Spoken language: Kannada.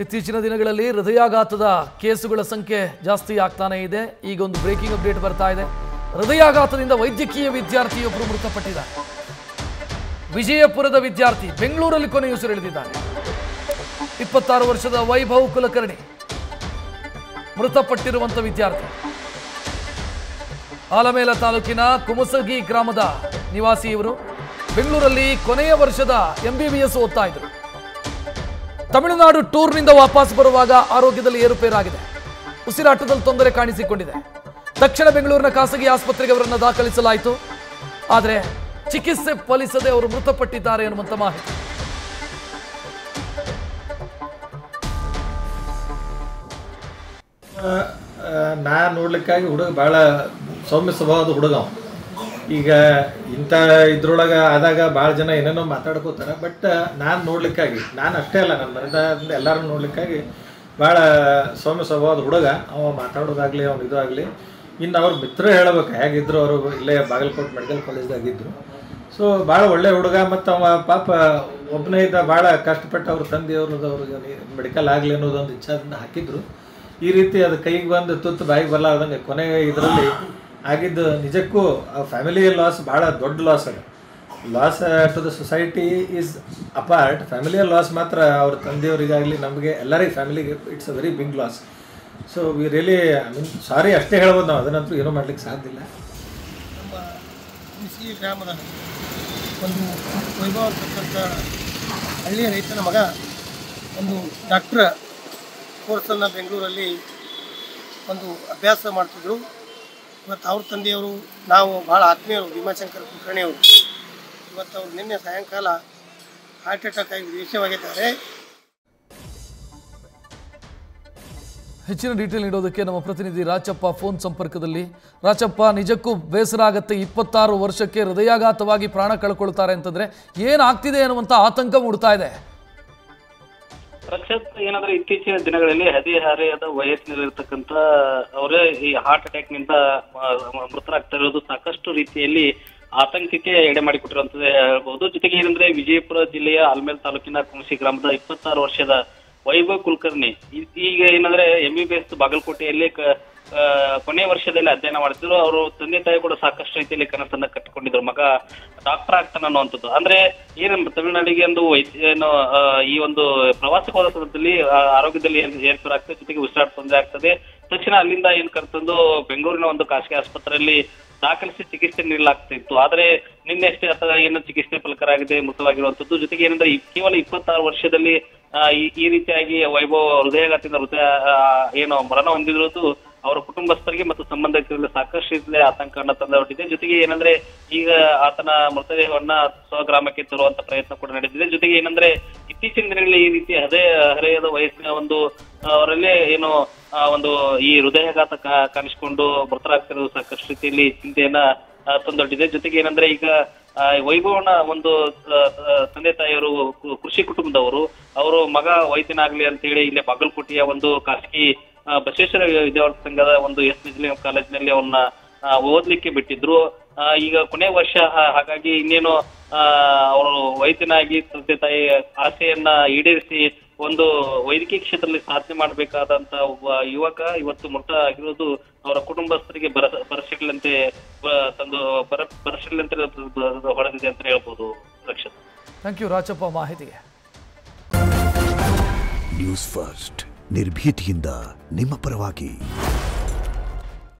ಇತ್ತೀಚಿನ ದಿನಗಳಲ್ಲಿ ಹೃದಯಾಘಾತದ ಕೇಸುಗಳ ಸಂಖ್ಯೆ ಜಾಸ್ತಿ ಆಗ್ತಾನೇ ಇದೆ. ಈಗ ಒಂದು ಬ್ರೇಕಿಂಗ್ ಅಪ್ಡೇಟ್ ಬರ್ತಾ ಇದೆ. ಹೃದಯಾಘಾತದಿಂದ ವೈದ್ಯಕೀಯ ವಿದ್ಯಾರ್ಥಿಯೊಬ್ಬರು ಮೃತಪಟ್ಟಿದ್ದಾರೆ. ವಿಜಯಪುರದ ವಿದ್ಯಾರ್ಥಿ ಬೆಂಗಳೂರಲ್ಲಿ ಕೊನೆಯುಸಿರೆಳೆದಿದ್ದಾರೆ. 26 ವರ್ಷದ ವೈಭವ್ ಕುಲಕರ್ಣಿ ಮೃತಪಟ್ಟಿರುವಂತ ವಿದ್ಯಾರ್ಥಿ. ಆಲಮೇಲ ತಾಲೂಕಿನ ಕುಮಸಗಿ ಗ್ರಾಮದ ನಿವಾಸಿ ಇವರು. ಬೆಂಗಳೂರಲ್ಲಿ ಕೊನೆಯ ವರ್ಷದ MBBS ಓದ್ತಾ ಇದ್ರು. ತಮಿಳುನಾಡು ಟೂರ್ನಿಂದ ವಾಪಸ್ ಬರುವಾಗ ಆರೋಗ್ಯದಲ್ಲಿ ಏರುಪೇರಾಗಿದೆ. ಉಸಿರಾಟದಲ್ಲಿ ತೊಂದರೆ ಕಾಣಿಸಿಕೊಂಡಿದೆ. ತಕ್ಷಣ ಬೆಂಗಳೂರಿನ ಖಾಸಗಿ ಆಸ್ಪತ್ರೆಗೆ ಅವರನ್ನು ದಾಖಲಿಸಲಾಯಿತು. ಆದರೆ ಚಿಕಿತ್ಸೆ ಫಲಿಸದೆ ಅವರು ಮೃತಪಟ್ಟಿದ್ದಾರೆ ಎನ್ನುವಂತ ಮಾಹಿತಿ. ನಾ ನೋಡ್ಲಿಕ್ಕಾಗಿ ಹುಡುಗ ಭಾಳ ಸೌಮ್ಯ ಸ್ವಭಾವದ ಹುಡುಗ. ಈಗ ಇಂಥ ಇದ್ರೊಳಗೆ ಆದಾಗ ಭಾಳ ಜನ ಏನೇನೋ ಮಾತಾಡ್ಕೋತಾರೆ. ಬಟ್ ನಾನು ನೋಡ್ಲಿಕ್ಕಾಗಿ, ನಾನು ಅಷ್ಟೇ ಅಲ್ಲ, ನನ್ನ ಮನೆಯಿಂದ ಎಲ್ಲರೂ ನೋಡ್ಲಿಕ್ಕಾಗಿ ಭಾಳ ಸೌಮ್ಯ ಸ್ವಭಾವದ ಹುಡುಗ. ಅವ ಮಾತಾಡೋದಾಗಲಿ, ಅವ್ನು ಇದು ಆಗಲಿ. ಇನ್ನು ಅವ್ರ ಮಿತ್ರ ಹೇಳ್ಬೇಕು ಹೇಗಿದ್ರು. ಅವರು ಇಲ್ಲೇ ಬಾಗಲಕೋಟೆ ಮೆಡಿಕಲ್ ಕಾಲೇಜ್ದಾಗಿದ್ದರು. ಸೊ ಭಾಳ ಒಳ್ಳೆ ಹುಡುಗ. ಮತ್ತು ಅವ ಪಾಪ ಒಬ್ಬನೇ ಇದ್ದ. ಭಾಳ ಕಷ್ಟಪಟ್ಟು ಅವ್ರ ತಂದೆಯವ್ರದ್ದು ಅವ್ರಿಗೆ ಮೆಡಿಕಲ್ ಆಗಲಿ ಅನ್ನೋದೊಂದು ಇಚ್ಛಾದಿಂದ ಹಾಕಿದ್ರು. ಈ ರೀತಿ ಅದು ಕೈಗೆ ಬಂದು ತುತ್ತು ಬಾಯಿಗೆ ಬರಲಾರ್ದಂಗೆ ಕೊನೆ ಇದರಲ್ಲಿ ಆಗಿದ್ದು ನಿಜಕ್ಕೂ ಫ್ಯಾಮಿಲಿ ಲಾಸ್ ಭಾಳ ದೊಡ್ಡ ಲಾಸ್ ಅದು. Loss to the society is apart. ಫ್ಯಾಮಿಲಿಯ ಲಾಸ್ ಮಾತ್ರ ಅವ್ರ ತಂದೆಯವರಿಗಾಗಲಿ ನಮಗೆ ಎಲ್ಲರಿಗೆ ಫ್ಯಾಮಿಲಿಗೆ it's a very big loss. So we really sorry ಅಷ್ಟೇ ಹೇಳ್ಬೋದು ನಾವು. ಅದನ್ನಂತೂ ಏನೂ ಮಾಡ್ಲಿಕ್ಕೆ ಸಾಧ್ಯ ಇಲ್ಲ. ನಮ್ಮ ಕುಮಸಗಿ ಗ್ರಾಮದ ಒಂದು ವೈಭವ ಅಂತಕ್ಕಂಥ ಹಳ್ಳಿಯ ರೈತನ ಮಗ ಒಂದು ಡಾಕ್ಟ್ರ ಕೋರ್ಸನ್ನು ಬೆಂಗಳೂರಲ್ಲಿ ಒಂದು ಅಭ್ಯಾಸ ಮಾಡ್ತಿದ್ರು. ಇವತ್ತು ಅವ್ರ ತಂದೆಯವರು ನಾವು ಭಾಳ ಆತ್ಮೀಯರು, ಭೀಮಾಶಂಕರ್ ಕುಲಕರ್ಣಿಯವರು. ಇವತ್ತು ಅವರು ನಿನ್ನೆ ಸಾಯಂಕಾಲ ಹಾರ್ಟ್ ಅಟ್ಯಾಕ್ ಆಗಿ ವಿದೇಶವಾಗಿದ್ದಾರೆ. ಹೆಚ್ಚಿನ ಡೀಟೇಲ್ ನೀಡೋದಕ್ಕೆ ನಮ್ಮ ಪ್ರತಿನಿಧಿ ರಾಚಪ್ಪ ಫೋನ್ ಸಂಪರ್ಕದಲ್ಲಿ. ರಾಚಪ್ಪ, ನಿಜಕ್ಕೂ ಬೇಸರ ಆಗುತ್ತೆ. 26 ವರ್ಷಕ್ಕೆ ಹೃದಯಾಘಾತವಾಗಿ ಪ್ರಾಣ ಕಳ್ಕೊಳ್ತಾರೆ ಅಂತಂದ್ರೆ ಏನಾಗ್ತಿದೆ ಅನ್ನುವಂಥ ಆತಂಕ ಮೂಡ್ತಾ ಇದೆ. ರಕ್ಷತ್, ಏನಂದ್ರೆ ಇತ್ತೀಚಿನ ದಿನಗಳಲ್ಲಿ ಹದಿಹರೆಯದ ವಯಸ್ಸಿನಲ್ಲಿರ್ತಕ್ಕಂಥ ಅವರೇ ಈ ಹಾರ್ಟ್ ಅಟ್ಯಾಕ್ ನಿಂದ ಮೃತರಾಗ್ತಾ ಇರೋದು ಸಾಕಷ್ಟು ರೀತಿಯಲ್ಲಿ ಆತಂಕಕ್ಕೆ ಎಡೆ ಮಾಡಿಕೊಟ್ಟಿರುವಂತದ್ದು ಹೇಳ್ಬಹುದು. ಜೊತೆಗೆ ಏನಂದ್ರೆ ವಿಜಯಪುರ ಜಿಲ್ಲೆಯ ಆಲಮೇಲ ತಾಲೂಕಿನ ಕುಮಸಿ ಗ್ರಾಮದ 26 ವರ್ಷದ ವೈಭವ್ ಕುಲಕರ್ಣಿ ಈಗ ಏನಂದ್ರೆ MBBS ಬಾಗಲಕೋಟೆಯಲ್ಲಿ ಕೊನೆಯ ವರ್ಷದಲ್ಲಿ ಅಧ್ಯಯನ ಮಾಡ್ತಿದ್ರು. ಅವರು ತಂದೆ ತಾಯಿ ಕೂಡ ಸಾಕಷ್ಟು ರೀತಿಯಲ್ಲಿ ಕನಸನ್ನ ಕಟ್ಟಿಕೊಂಡಿದ್ರು, ಮಗ ಡಾಕ್ಟರ್ ಆಗ್ತಾನ ಅನ್ನುವಂಥದ್ದು. ಅಂದ್ರೆ ಏನು ತಮಿಳುನಾಡಿಗೆ ಒಂದು ಏನು ಈ ಒಂದು ಪ್ರವಾಸಕ್ಕೆ ಹೋದ ಸಂದರ್ಭದಲ್ಲಿ ಆರೋಗ್ಯದಲ್ಲಿ ಏರ್ಪೇರಾಗ್ತದೆ, ಜೊತೆಗೆ ಉಸಿರಾಟ ತೊಂದರೆ ಆಗ್ತದೆ. ತಕ್ಷಣ ಅಲ್ಲಿಂದ ಏನ್ ಕರ್ತಂದು ಬೆಂಗಳೂರಿನ ಒಂದು ಖಾಸಗಿ ಆಸ್ಪತ್ರೆಯಲ್ಲಿ ದಾಖಲಿಸಿ ಚಿಕಿತ್ಸೆ ನೀಡಲಾಗ್ತಿತ್ತು. ಆದ್ರೆ ನಿನ್ನೆ ಅಷ್ಟೇ ಅಥವಾ ಏನು ಚಿಕಿತ್ಸೆ ಫಲಕರಾಗಿದೆ, ಮೃತವಾಗಿರುವಂತದ್ದು. ಜೊತೆಗೆ ಏನಂದ್ರೆ ಕೇವಲ 26 ವರ್ಷದಲ್ಲಿ ಈ ರೀತಿಯಾಗಿ ವೈಭವ್ ಹೃದಯಾಘಾತದಿಂದ ಏನು ಮರಣ ಹೊಂದಿರೋದು ಅವರ ಕುಟುಂಬಸ್ಥರಿಗೆ ಮತ್ತು ಸಂಬಂಧಿಕರಲ್ಲಿ ಸಾಕಷ್ಟು ರೀತಿಯ ಆತಂಕವನ್ನ ತಂದೊಡ್ಡಿದೆ. ಜೊತೆಗೆ ಏನಂದ್ರೆ ಈಗ ಆತನ ಮೃತದೇಹವನ್ನ ಸ್ವಗ್ರಾಮಕ್ಕೆ ತರುವಂತ ಪ್ರಯತ್ನ ಕೂಡ ನಡೆದಿದೆ. ಜೊತೆಗೆ ಏನಂದ್ರೆ ಇತ್ತೀಚಿನ ದಿನಗಳಲ್ಲಿ ಈ ರೀತಿ ಹರೆಯದ ವಯಸ್ಸಿನ ಒಂದು ಅವರಲ್ಲೇ ಏನು ಒಂದು ಈ ಹೃದಯಾಘಾತ ಕಾಣಿಸಿಕೊಂಡು ಮೃತರಾಗ್ತಿರೋದು ಸಾಕಷ್ಟು ರೀತಿಯಲ್ಲಿ ಚಿಂತೆಯನ್ನ ತಂದೊಡ್ಡಿದೆ. ಜೊತೆಗೆ ಏನಂದ್ರೆ ಈಗ ವೈಭವನ ಒಂದು ತಂದೆ ತಾಯಿಯವರು ಕೃಷಿ ಕುಟುಂಬದವರು, ಅವರು ಮಗ ವೈದ್ಯನಾಗ್ಲಿ ಅಂತ ಹೇಳಿ ಇಲ್ಲೇ ಬಾಗಲಕೋಟೆಯ ಒಂದು ಖಾಸಗಿ ಬಸವೇಶ್ವರ ವಿದ್ಯಾರ್ಥಿ ಸಂಘದ ಒಂದು SNJ ಕಾಲೇಜಿನಲ್ಲಿ ಅವನ್ನ ಓದ್ಲಿಕ್ಕೆ ಬಿಟ್ಟಿದ್ರು. ಈಗ ಕೊನೆ ವರ್ಷ, ಹಾಗಾಗಿ ಇನ್ನೇನು ಅವರು ವೈದ್ಯನಾಗಿ ತಂದೆ ತಾಯಿ ಆಸೆಯನ್ನ ಈಡೇರಿಸಿ ಒಂದು ವೈದ್ಯಕೀಯ ಕ್ಷೇತ್ರದಲ್ಲಿ ಸಾಧನೆ ಮಾಡಬೇಕಾದಂತ ಒಬ್ಬ ಯುವಕ ಇವತ್ತು ಮೃತ ಆಗಿರೋದು ಅವರ ಕುಟುಂಬಸ್ಥರಿಗೆ ಬರಸಿಡ್ಲಂತೆ ಹೊಡೆದಿದೆ ಅಂತ ಹೇಳ್ಬೋದು. ರಕ್ಷತ್, ಥ್ಯಾಂಕ್ ಯು ರಾಚಪ್ಪ ಮಾಹಿತಿಗೆ. ನ್ಯೂಸ್ ಫಸ್ಟ್, ನಿರ್ಭೀತಿಯಿಂದ ನಿಮ್ಮ ಪರವಾಗಿ.